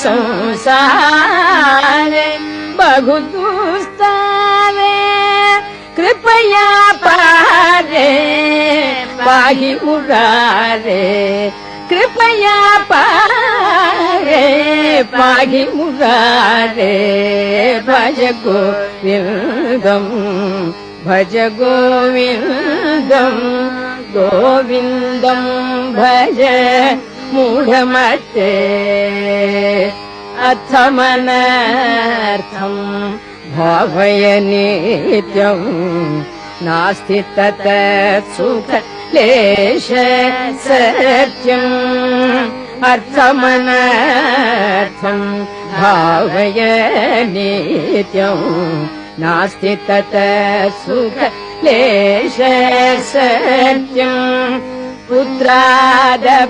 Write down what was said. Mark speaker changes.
Speaker 1: संसारे बहु दुस्तारे कृपया पारे पाहि मुरारे कृपया पारे पाहि मुरारे भज गोविन्दम् भज गोविन्दम् गोविन्दम् भज मूढमते अर्थमनर्थम् भावय नित्यम् नास्ति तत् सुख लेश सत्यम् अर्थमनर्थम् भावय नित्यम् नास्ति तत् सुख लेश सत्यम् पुत्रादपि